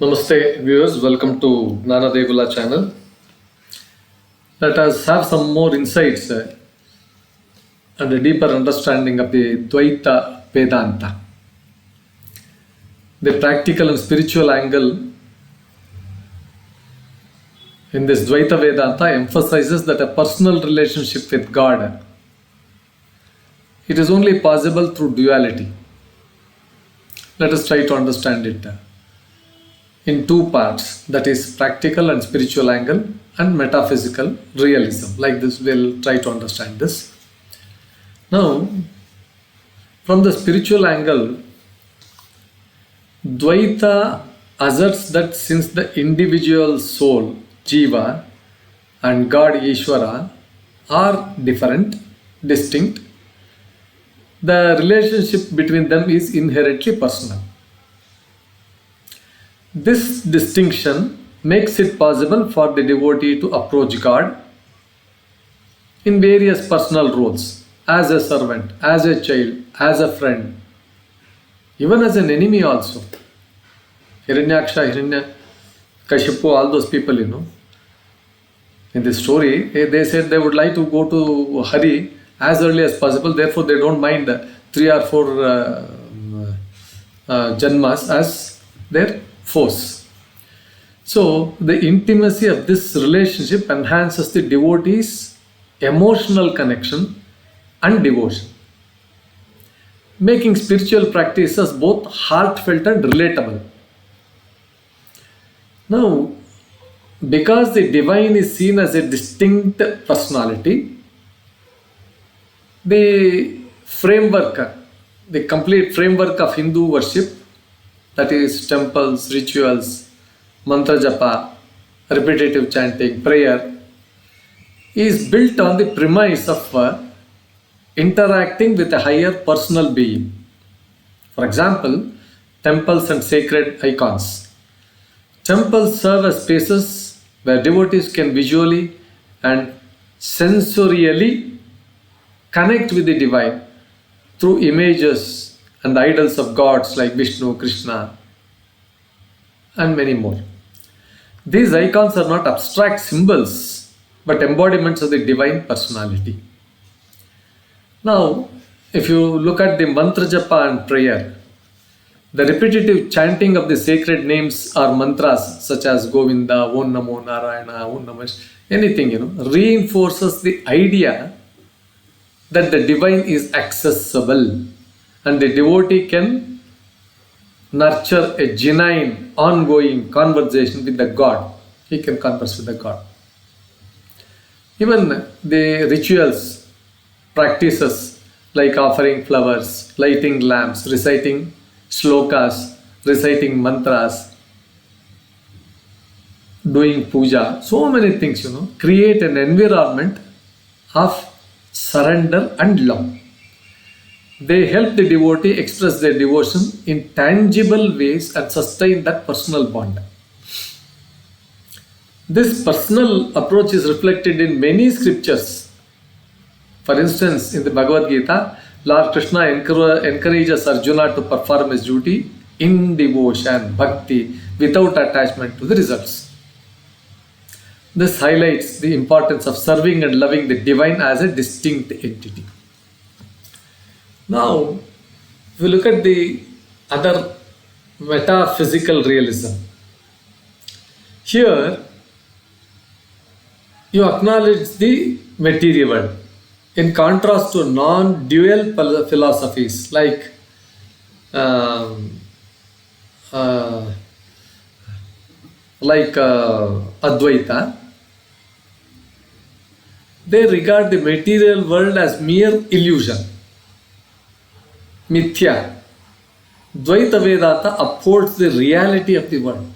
Namaste viewers, welcome to Nana Devula channel. Let us have some more insights and a deeper understanding of the Dvaita Vedānta. The practical and spiritual angle in this Dvaita Vedānta emphasizes that a personal relationship with God, it is only possible through duality. Let us try to understand it in two parts, that is practical and spiritual angle and metaphysical realism. Like this we'll try to understand this. Now, from the spiritual angle, Dvaita asserts that since the individual soul, jīva, and God, Īśvara, are different, distinct, the relationship between them is inherently personal. This distinction makes it possible for the devotee to approach God in various personal roles, as a servant, as a child, as a friend, even as an enemy also. Hiranyaksha, Hiranyakashipu, all those people, in this story, they said they would like to go to Hari as early as possible, therefore they don't mind 3 or 4 janmas as their force. So the intimacy of this relationship enhances the devotee's emotional connection and devotion, making spiritual practices both heartfelt and relatable. Now, because the divine is seen as a distinct personality, the framework, the complete framework of Hindu worship, that is temples, rituals, mantra japa, repetitive chanting, prayer, is built on the premise of interacting with a higher personal being. For example, temples and sacred icons. Temples serve as spaces where devotees can visually and sensorially connect with the divine through images and idols of gods like Vishnu, Krishna, and many more. These icons are not abstract symbols, but embodiments of the divine personality. Now, if you look at the mantra japa and prayer, the repetitive chanting of the sacred names or mantras such as Govinda, Om Namo Narayana, Om Namah, anything, reinforces the idea that the divine is accessible and the devotee can nurture a genuine, ongoing conversation with the God. He can converse with the God. Even the rituals, practices like offering flowers, lighting lamps, reciting shlokas, reciting mantras, doing puja, so many things, create an environment of surrender and love. They help the devotee express their devotion in tangible ways and sustain that personal bond. This personal approach is reflected in many scriptures. For instance, in the Bhagavad Gita, Lord Krishna encourages Arjuna to perform his duty in devotion, bhakti, without attachment to the results. This highlights the importance of serving and loving the divine as a distinct entity. Now, if we look at the other metaphysical realism, here you acknowledge the material world in contrast to non-dual philosophies like Advaita. They regard the material world as mere illusion, mithya. Dvaita Vedānta upholds the reality of the world.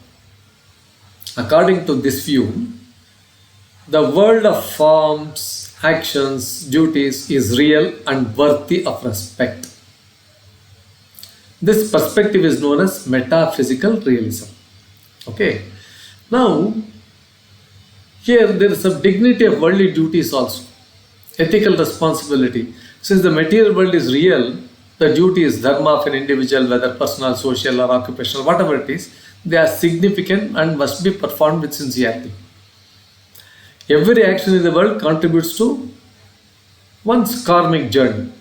According to this view, the world of forms, actions, duties is real and worthy of respect. This perspective is known as metaphysical realism. Okay. Now, here there is some dignity of worldly duties also, ethical responsibility. Since the material world is real, the duties, dharma of an individual, whether personal, social, or occupational, whatever it is, they are significant and must be performed with sincerity. Every action in the world contributes to one's karmic journey.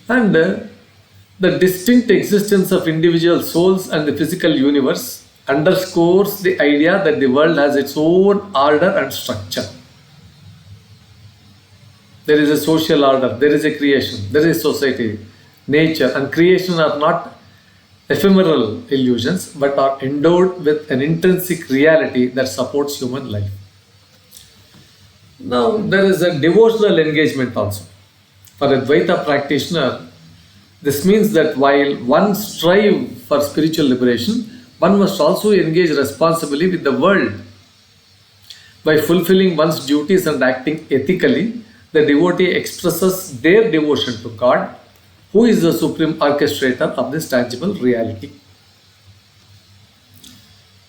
And the distinct existence of individual souls and the physical universe underscores the idea that the world has its own order and structure. There is a social order, there is a creation, there is society, nature, and creation are not ephemeral illusions but are endowed with an intrinsic reality that supports human life. Now, there is a devotional engagement also. For a Dvaita practitioner, this means that while one strives for spiritual liberation, one must also engage responsibly with the world. By fulfilling one's duties and acting ethically, the devotee expresses their devotion to God, who is the supreme orchestrator of this tangible reality.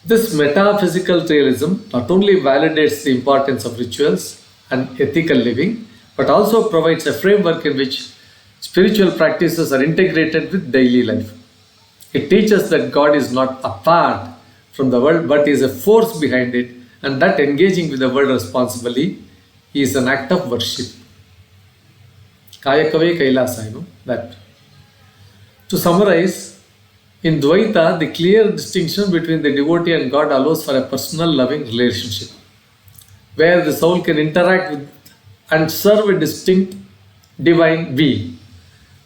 This metaphysical realism not only validates the importance of rituals and ethical living, but also provides a framework in which spiritual practices are integrated with daily life. It teaches that God is not apart from the world but is a force behind it, and that engaging with the world responsibly is an act of worship. Kayakave Kailasa, that. To summarize, in Dvaita, the clear distinction between the devotee and God allows for a personal loving relationship, where the soul can interact with and serve a distinct divine being.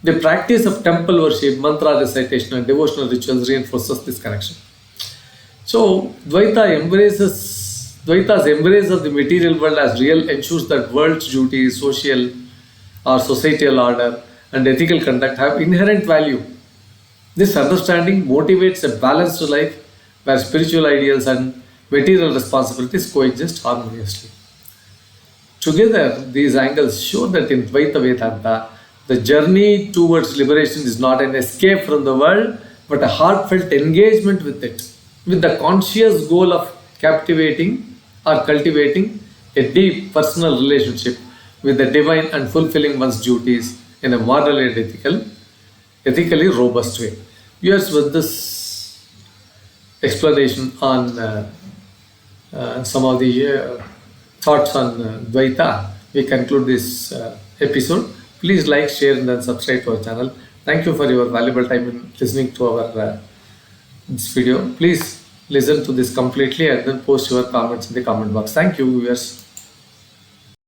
The practice of temple worship, mantra recitation, and devotional rituals reinforces this connection. So, Dvaita's embrace of the material world as real ensures that world's duties, social or societal order, and ethical conduct have inherent value. This understanding motivates a balanced life where spiritual ideals and material responsibilities coexist harmoniously. Together, these angles show that in Dvaita Vedānta, the journey towards liberation is not an escape from the world, but a heartfelt engagement with it, with the conscious goal of captivating or cultivating a deep personal relationship with the divine and fulfilling one's duties in a moral and ethically robust way. Viewers, with this explanation on some of the thoughts on Dvaita, we conclude this episode. Please like, share, and then subscribe to our channel. Thank you for your valuable time in listening to our this video. Please listen to this completely and then post your comments in the comment box. Thank you, viewers.